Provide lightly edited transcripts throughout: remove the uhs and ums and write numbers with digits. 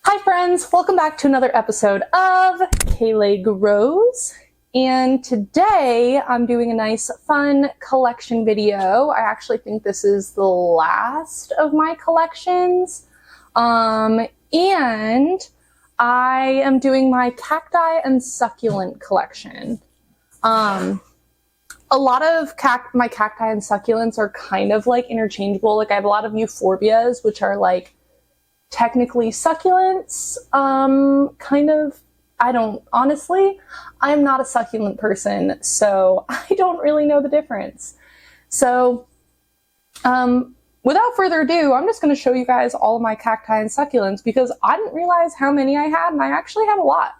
Hi friends, welcome back to another episode of Kayleigh Grows. And today I'm doing a nice fun collection video. I actually think this is the last of my collections. And I am doing my cacti and succulent collection. A lot of my cacti and succulents are kind of like interchangeable. Like I have a lot of euphorbias, which are like technically succulents, honestly, I'm not a succulent person, so I don't really know the difference. So, without further ado, I'm just going to show you guys all of my cacti and succulents because I didn't realize how many I had, and I actually have a lot.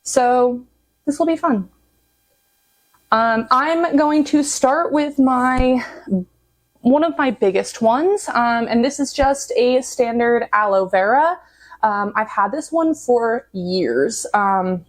So, this will be fun. I'm going to start with one of my biggest ones, and this is just a standard aloe vera. I've had this one for years. You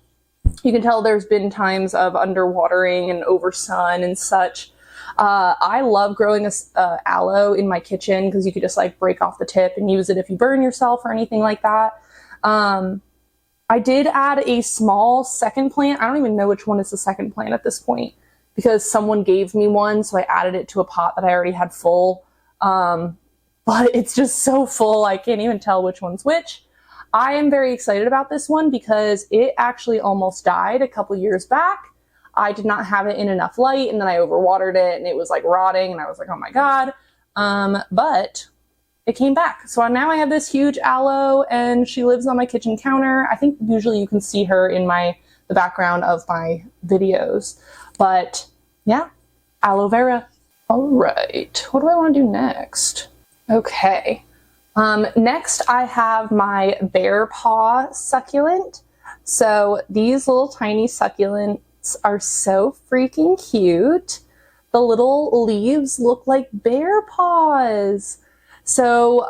can tell there's been times of underwatering and oversun and such. I love growing aloe in my kitchen because you could just like break off the tip and use it if you burn yourself or anything like that. I did add a small second plant. I don't even know which one is the second plant at this point, because someone gave me one, so I added it to a pot that I already had full. But it's just so full, I can't even tell which one's which. I am very excited about this one because it actually almost died a couple years back. I did not have it in enough light, and then I overwatered it, and it was like rotting, and I was like, oh my god. But it came back. So now I have this huge aloe, and she lives on my kitchen counter. I think usually you can see her in the background of my videos. But yeah, aloe vera. All right, what do I want to do next? Okay, next I have my bear paw succulent. So these little tiny succulents are so freaking cute. The little leaves look like bear paws. So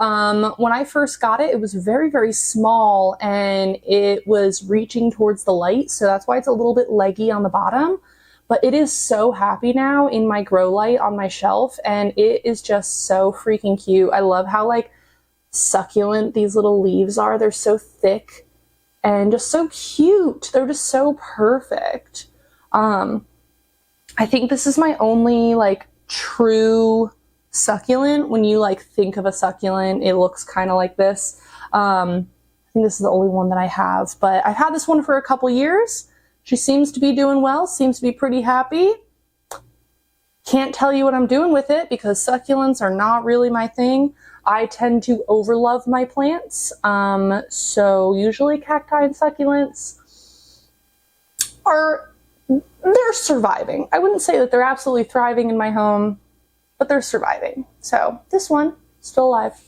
when I first got it, it was very, very small and it was reaching towards the light. So that's why it's a little bit leggy on the bottom. But it is so happy now in my grow light on my shelf, and it is just so freaking cute. I love how like succulent these little leaves are. They're so thick and just so cute. They're just so perfect. I think this is my only like true succulent. When you like think of a succulent, it looks kind of like this. I think this is the only one that I have, but I've had this one for a couple years. She seems to be doing well, seems to be pretty happy. Can't tell you what I'm doing with it because succulents are not really my thing. I tend to overlove my plants. So usually cacti and succulents they're surviving. I wouldn't say that they're absolutely thriving in my home, but they're surviving. So this one, still alive.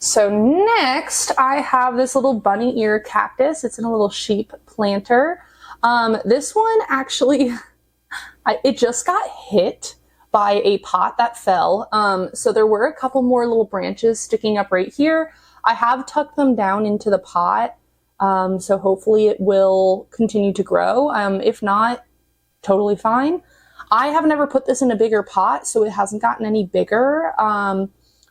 So next I have this little bunny ear cactus. It's in a little sheep planter. This one actually, it just got hit by a pot that fell. So there were a couple more little branches sticking up right here. I have tucked them down into the pot. So hopefully it will continue to grow. If not, totally fine. I have never put this in a bigger pot, so it hasn't gotten any bigger.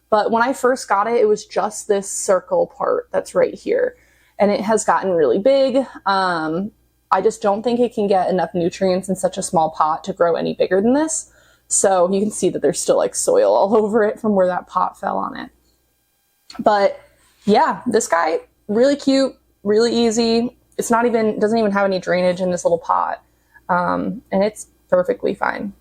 But when I first got it, it was just this circle part that's right here. And it has gotten really big. I just don't think it can get enough nutrients in such a small pot to grow any bigger than this. So you can see that there's still like soil all over it from where that pot fell on it. But yeah, this guy, really cute, really easy. Doesn't even have any drainage in this little pot. And it's perfectly fine.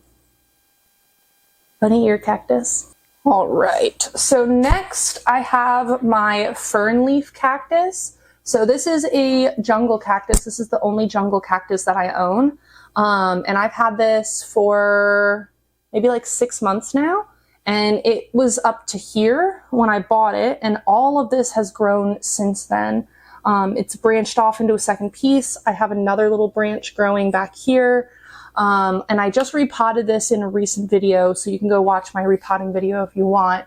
Bunny ear cactus. All right, so next I have my fern leaf cactus. So this is a jungle cactus. This is the only jungle cactus that I own. And I've had this for maybe like 6 months now. And it was up to here when I bought it. And all of this has grown since then. It's branched off into a second piece. I have another little branch growing back here. And I just repotted this in a recent video. So you can go watch my repotting video if you want.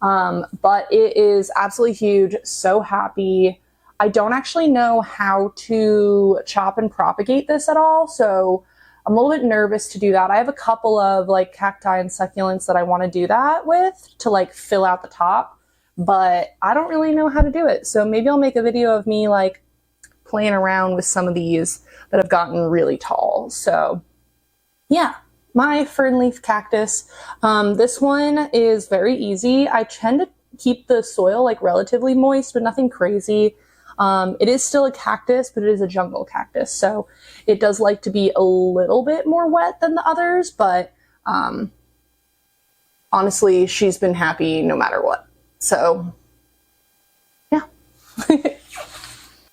But it is absolutely huge. So happy. I don't actually know how to chop and propagate this at all, so I'm a little bit nervous to do that. I have a couple of like cacti and succulents that I want to do that with to like fill out the top, but I don't really know how to do it. So maybe I'll make a video of me like playing around with some of these that have gotten really tall. So yeah, my fern leaf cactus. This one is very easy. I tend to keep the soil like relatively moist, but nothing crazy. It is still a cactus, but it is a jungle cactus. So it does like to be a little bit more wet than the others, but honestly, she's been happy no matter what. So yeah.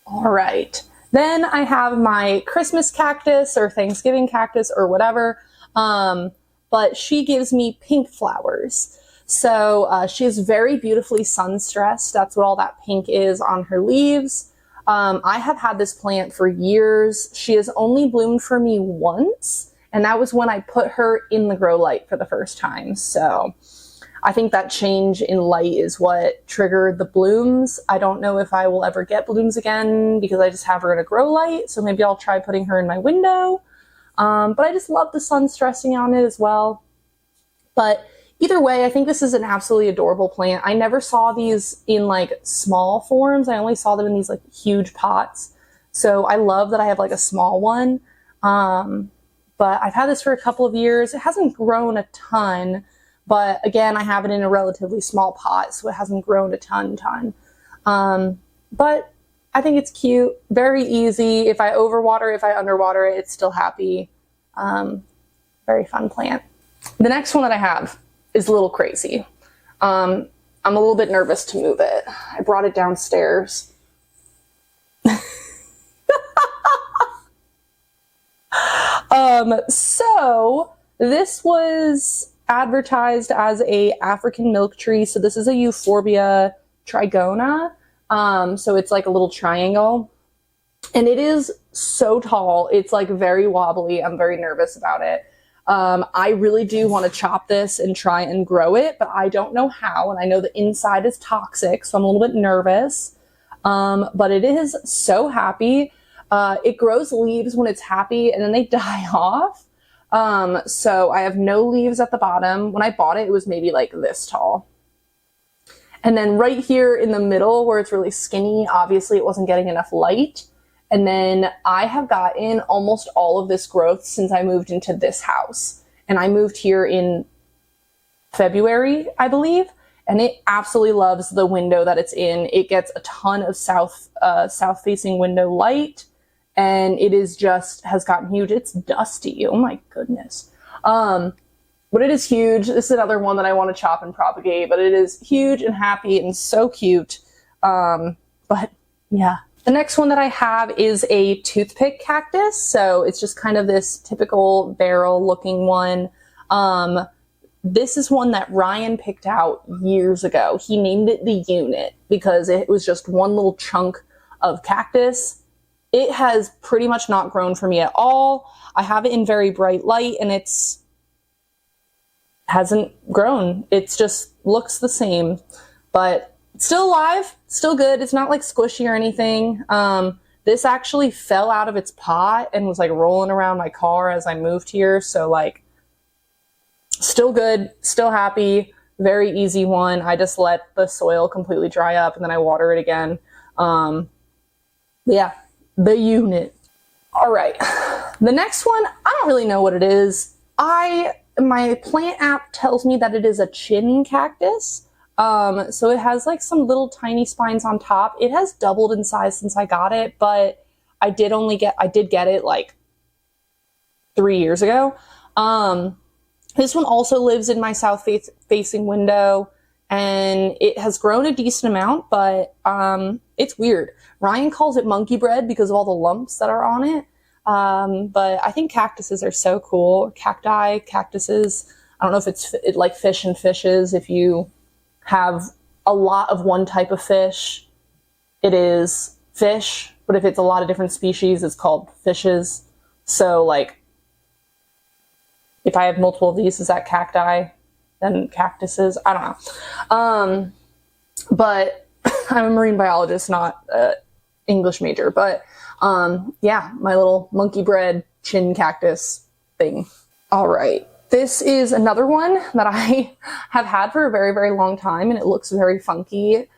All right. Then I have my Christmas cactus or Thanksgiving cactus or whatever. But she gives me pink flowers. So she is very beautifully sun-stressed. That's what all that pink is on her leaves. I have had this plant for years. She has only bloomed for me once, and that was when I put her in the grow light for the first time. So I think that change in light is what triggered the blooms. I don't know if I will ever get blooms again because I just have her in a grow light. So maybe I'll try putting her in my window. But I just love the sun stressing on it as well. But either way, I think this is an absolutely adorable plant. I never saw these in like small forms. I only saw them in these like huge pots. So I love that I have like a small one. But I've had this for a couple of years. It hasn't grown a ton, but again, I have it in a relatively small pot, so it hasn't grown a ton. But I think it's cute, very easy. If I overwater, if I underwater it, it's still happy. Very fun plant. The next one that I have is a little crazy. I'm a little bit nervous to move it. I brought it downstairs. So this was advertised as a African milk tree. So this is a Euphorbia trigona. So it's like a little triangle, and it is so tall. It's like very wobbly. I'm very nervous about it. I really do want to chop this and try and grow it, but I don't know how. And I know the inside is toxic, so I'm a little bit nervous. But it is so happy. It grows leaves when it's happy and then they die off. So I have no leaves at the bottom. When I bought it, it was maybe like this tall. And then right here in the middle where it's really skinny, obviously it wasn't getting enough light. And then I have gotten almost all of this growth since I moved into this house. And I moved here in February, I believe. And it absolutely loves the window that it's in. It gets a ton of south-facing window light. And it is just, has gotten huge. It's dusty. Oh my goodness. But it is huge. This is another one that I want to chop and propagate, but it is huge and happy and so cute. But yeah. The next one that I have is a toothpick cactus. So it's just kind of this typical barrel looking one. This is one that Ryan picked out years ago. He named it the unit because it was just one little chunk of cactus. It has pretty much not grown for me at all. I have it in very bright light and hasn't grown. It just looks the same, but it's still alive, still good. It's not like squishy or anything. This actually fell out of its pot and was like rolling around my car as I moved here. So like still good, still happy, very easy one. I just let the soil completely dry up and then I water it again. Yeah, the unit. All right. The next one, I don't really know what it is. My plant app tells me that it is a chin cactus. So it has like some little tiny spines on top. It has doubled in size since I got it, but I did get it like 3 years ago. This one also lives in my south facing window and it has grown a decent amount, but it's weird. Ryan calls it monkey bread because of all the lumps that are on it. But I think cactuses are so cool. Cacti, cactuses. I don't know if it's like fish and fishes. If you have a lot of one type of fish, it is fish. But if it's a lot of different species, it's called fishes. So like, if I have multiple of these, is that cacti? Then cactuses? I don't know. But I'm a marine biologist, not an English major. But yeah, my little monkey bread chin cactus thing. All right. This is another one that I have had for a very, very long time, and it looks very funky.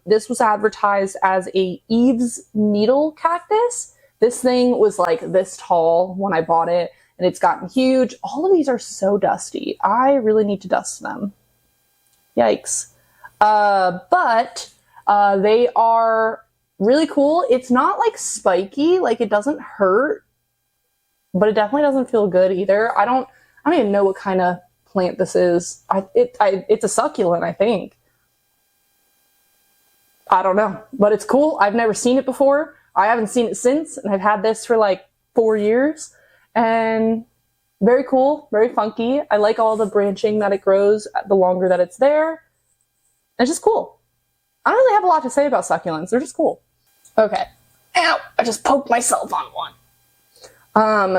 This was advertised as a Eve's needle cactus. This thing was like this tall when I bought it, and it's gotten huge. All of these are so dusty. I really need to dust them. Yikes. But they are really cool. It's not like spiky, like it doesn't hurt, but it definitely doesn't feel good either. I don't even know what kind of plant this is. It's a succulent, I think. I don't know, but it's cool. I've never seen it before. I haven't seen it since, and I've had this for like 4 years, and very cool, very funky. I like all the branching that it grows the longer that it's there. It's just cool. I don't really have a lot to say about succulents. They're just cool. Okay. Ow! I just poked myself on one.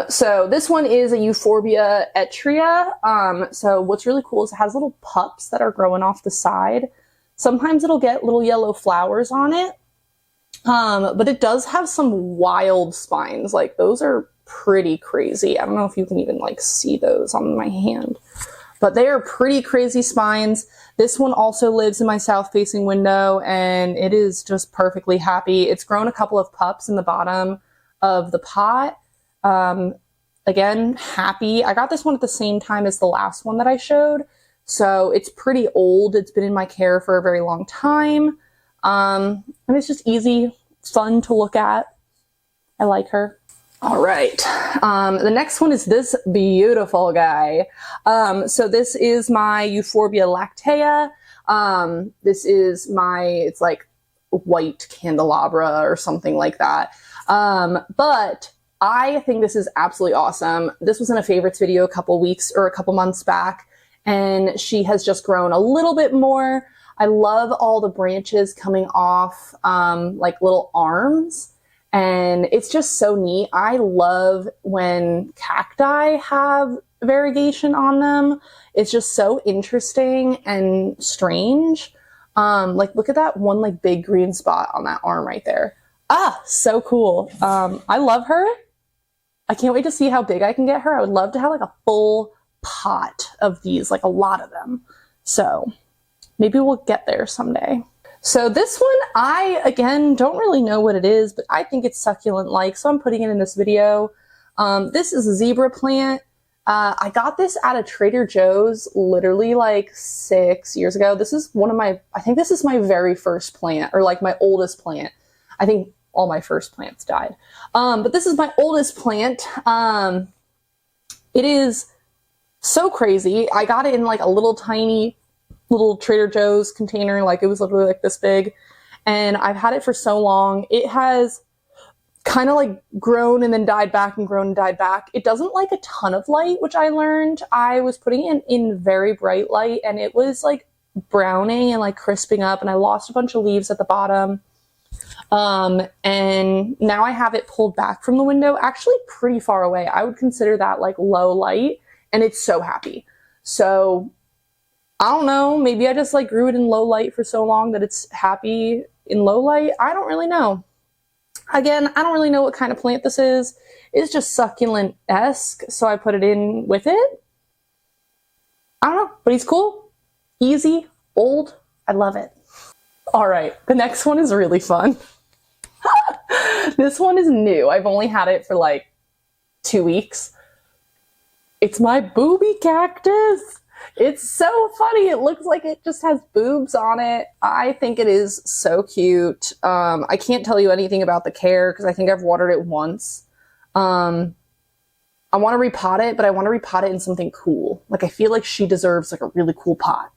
So this one is a Euphorbia etria. So what's really cool is it has little pups that are growing off the side. Sometimes it'll get little yellow flowers on it. But it does have some wild spines. Like those are pretty crazy. I don't know if you can even like see those on my hand, but they are pretty crazy spines. This one also lives in my south facing window, and it is just perfectly happy. It's grown a couple of pups in the bottom of the pot. Again, happy. I got this one at the same time as the last one that I showed. So it's pretty old. It's been in my care for a very long time. And it's just easy, fun to look at. I like her. All right. The next one is this beautiful guy. So this is my Euphorbia lactea. This is it's like white candelabra or something like that. But I think this is absolutely awesome. This was in a favorites video a couple months back, and she has just grown a little bit more. I love all the branches coming off, like little arms. And it's just so neat. I love when cacti have variegation on them. It's just so interesting and strange. Like look at that one like big green spot on that arm right there. Ah, so cool. I love her. I can't wait to see how big I can get her. I would love to have like a full pot of these, like a lot of them. So maybe we'll get there someday. So this one, I, again, don't really know what it is, but I think it's succulent-like, so I'm putting it in this video. This is a zebra plant. I got this at a Trader Joe's literally like 6 years ago. This is I think this is my very first plant, or like my oldest plant. I think all my first plants died. But this is my oldest plant. It is so crazy. I got it in like a little tiny little Trader Joe's container, like it was literally like this big, and I've had it for so long. It has kind of like grown and then died back and grown and died back. It doesn't like a ton of light, which I learned. I was putting it in very bright light, and it was like browning and like crisping up, and I lost a bunch of leaves at the bottom. And now I have it pulled back from the window, actually pretty far away. I would consider that like low light, and it's so happy. So I don't know, maybe I just like grew it in low light for so long that it's happy in low light. I don't really know. Again, I don't really know what kind of plant this is. It's just succulent-esque, so I put it in with it. I don't know, but he's cool, easy, old. I love it. All right, the next one is really fun. This one is new. I've only had it for like 2 weeks. It's my booby cactus. It's so funny. It looks like it just has boobs on it. I think it is so cute. I can't tell you anything about the care because I think I've watered it once. I want to repot it, but I want to repot it in something cool. Like I feel like she deserves like a really cool pot.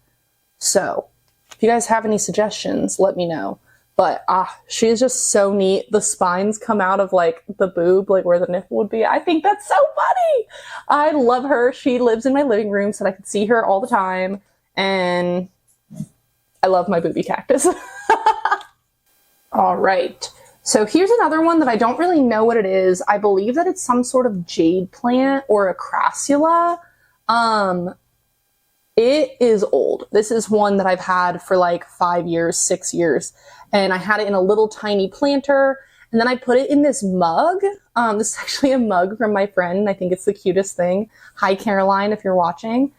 So if you guys have any suggestions, let me know. But she is just so neat. The spines come out of like the boob, like where the nipple would be. I think that's so funny. I love her. She lives in my living room so that I can see her all the time. And I love my booby cactus. All right. So here's another one that I don't really know what it is. I believe that it's some sort of jade plant or a crassula. It is old. This is one that I've had for like 5 years, 6 years. And I had it in a little tiny planter, And then I put it in this mug. This is actually a mug from my friend. I think it's the cutest thing. Hi, Caroline, if you're watching.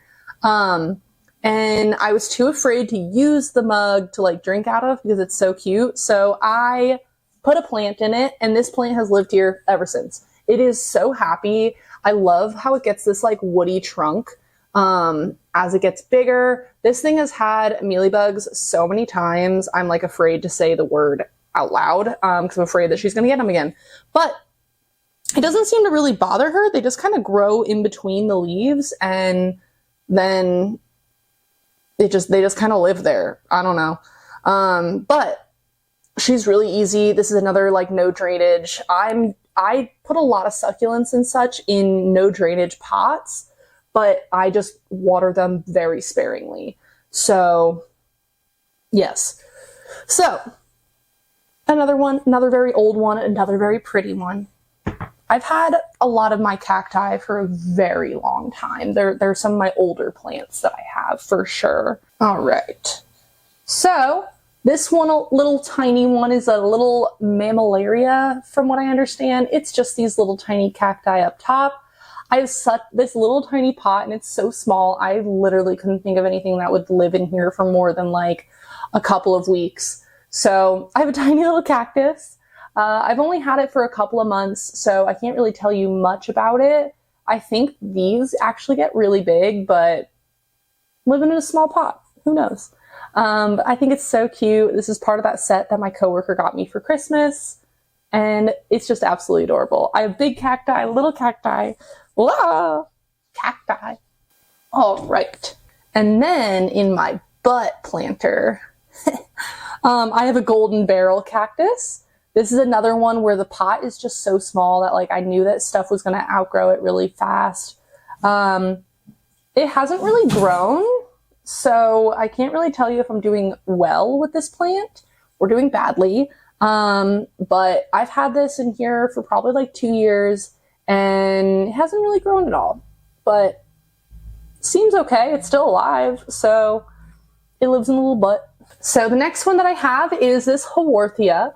And I was too afraid to use the mug to like drink out of because it's so cute. So I put a plant in it, and this plant has lived here ever since. It is so happy. I love how it gets this like woody trunk as it gets bigger. This thing has had mealybugs so many times. I'm like afraid to say the word out loud because I'm afraid that she's going to get them again. But it doesn't seem to really bother her. They just kind of grow in between the leaves, and then they just kind of live there. I don't know. But she's really easy. This is another like no drainage. I put a lot of succulents and such in no drainage pots, but I just water them very sparingly. So yes. So another one, another very old one, another very pretty one. I've had a lot of my cacti for a very long time. They're some of my older plants that I have for sure. All right. So this one, little tiny one, is a little mammillaria from what I understand. It's just these little tiny cacti up top. I have such this little tiny pot and it's so small. I literally couldn't think of anything that would live in here for more than like a couple of weeks. So I have a tiny little cactus. I've only had it for a couple of months, so I can't really tell you much about it. I think these actually get really big, but living in a small pot, who knows? But I think it's so cute. This is part of that set that my coworker got me for Christmas, and it's just absolutely adorable. I have big cacti, little cacti, cacti. All right. And then in my butt planter, I have a golden barrel cactus. This is another one where the pot is just so small that like I knew that stuff was going to outgrow it really fast. It hasn't really grown, so I can't really tell you if I'm doing well with this plant or doing badly. But I've had this in here for probably like 2 years and it hasn't really grown at all, but seems okay. It's still alive, so it lives in a little butt. So the next one that I have is this Haworthia.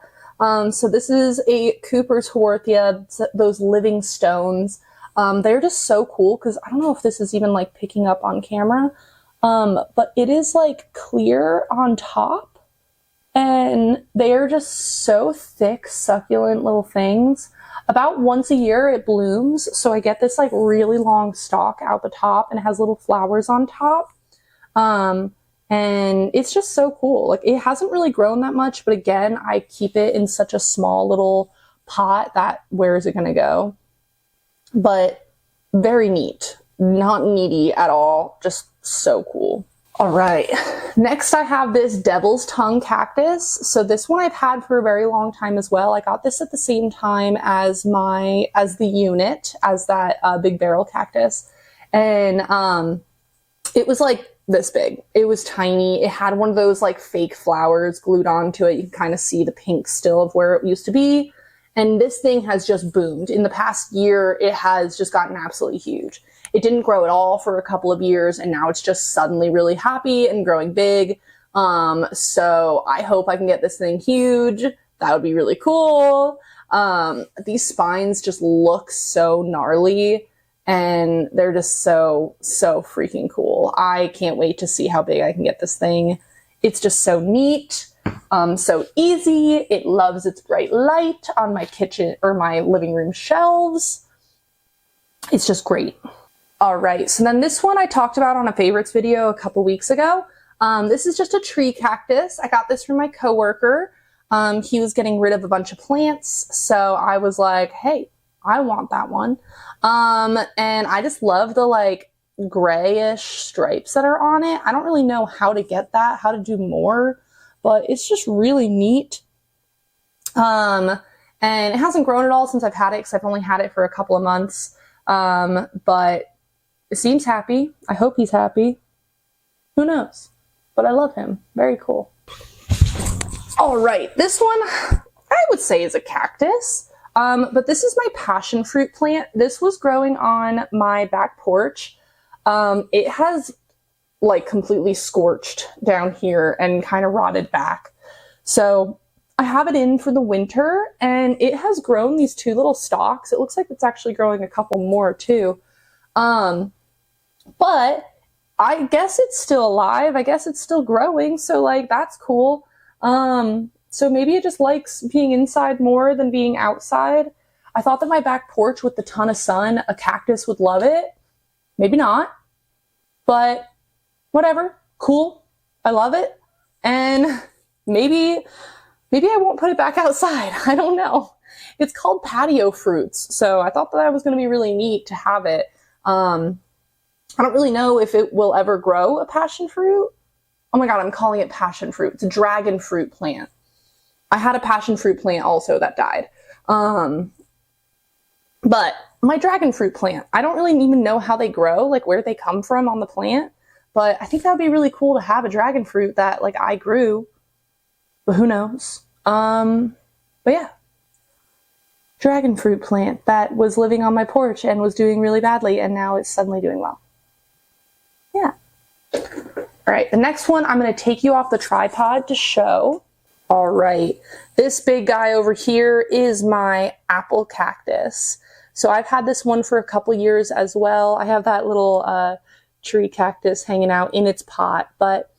So this is a Cooper's Haworthia, those living stones. They're just so cool because I don't know if this is even like picking up on camera, but it is like clear on top and they are just so thick, succulent little things. About once a year it blooms, so I get this like really long stalk out the top and it has little flowers on top. And it's just so cool. Like it hasn't really grown that much, but again, I keep it in such a small little pot that where is it going to go? But very neat, not needy at all. Just so cool. All right. Next I have this devil's tongue cactus. So this one I've had for a very long time as well. I got this at the same time as the unit, as that big barrel cactus. And it was like this big. It was tiny. It had one of those like fake flowers glued onto it. You can kind of see the pink still of where it used to be. And this thing has just boomed. In the past year, it has just gotten absolutely huge. It didn't grow at all for a couple of years, and now it's just suddenly really happy and growing big. So I hope I can get this thing huge. That would be really cool. These spines just look so gnarly. And they're just so freaking cool. I can't wait to see how big I can get this thing. It's just so neat, so easy. It loves its bright light on my kitchen or my living room shelves. It's just great. All right, so then this one I talked about on a favorites video a couple weeks ago. This is just a tree cactus. I got this from my coworker. He was getting rid of a bunch of plants, so I was like, hey, I want that one. And I just love the like grayish stripes that are on it. I don't really know how to get that, how to do more, but it's just really neat. And it hasn't grown at all since I've had it because I've only had it for a couple of months. But it seems happy. I hope he's happy. Who knows? But I love him. Very cool. All right. This one I would say is a cactus. But this is my passion fruit plant. This was growing on my back porch. It has like completely scorched down here and kind of rotted back. So I have it in for the winter, and it has grown these 2 little stalks. It looks like it's actually growing a couple more too. But I guess it's still alive. I guess it's still growing. So like, that's cool. So maybe it just likes being inside more than being outside. I thought that my back porch with the ton of sun, a cactus would love it. Maybe not, but whatever. Cool. I love it. And maybe I won't put it back outside. I don't know. It's called patio fruits. So I thought that was going to be really neat to have it. I don't really know if it will ever grow a passion fruit. Oh my God, I'm calling it passion fruit. It's a dragon fruit plant. I had a passion fruit plant also that died. But my dragon fruit plant, I don't really even know how they grow, like where they come from on the plant. But I think that would be really cool to have a dragon fruit that like I grew. But who knows? But yeah. Dragon fruit plant that was living on my porch and was doing really badly, and now it's suddenly doing well. Yeah. All right, the next one I'm going to take you off the tripod to show. All right, this big guy over here is my apple cactus. So I've had this one for a couple years as well. I have that little tree cactus hanging out in its pot, but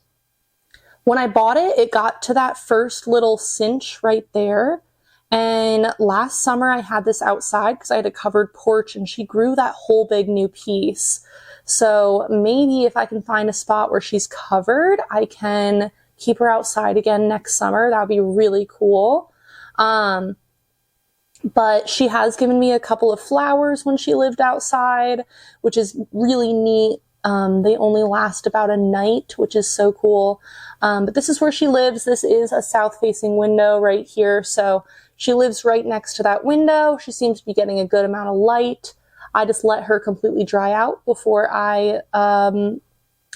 when I bought it, it got to that first little cinch right there. And last summer I had this outside because I had a covered porch, and she grew that whole big new piece. So maybe if I can find a spot where she's covered, I can keep her outside again next summer. That would be really cool. But she has given me a couple of flowers when she lived outside, which is really neat. They only last about a night, which is so cool. But this is where she lives. This is a south-facing window right here. So she lives right next to that window. She seems to be getting a good amount of light. I just let her completely dry out before I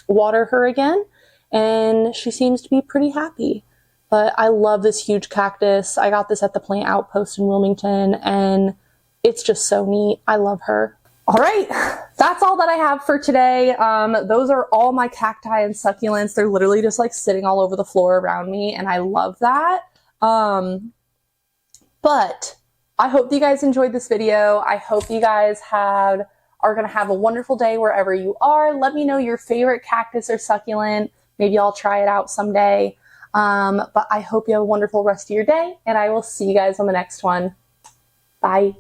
water her again. And she seems to be pretty happy. But I love this huge cactus. I got this at the Plant Outpost in Wilmington, and it's just so neat. I love her. All right, that's all that I have for today. Those are all my cacti and succulents. They're literally just like sitting all over the floor around me, and I love that. But I hope you guys enjoyed this video. I hope you guys are going to have a wonderful day wherever you are. Let me know your favorite cactus or succulent. Maybe I'll try it out someday. But I hope you have a wonderful rest of your day, and I will see you guys on the next one. Bye.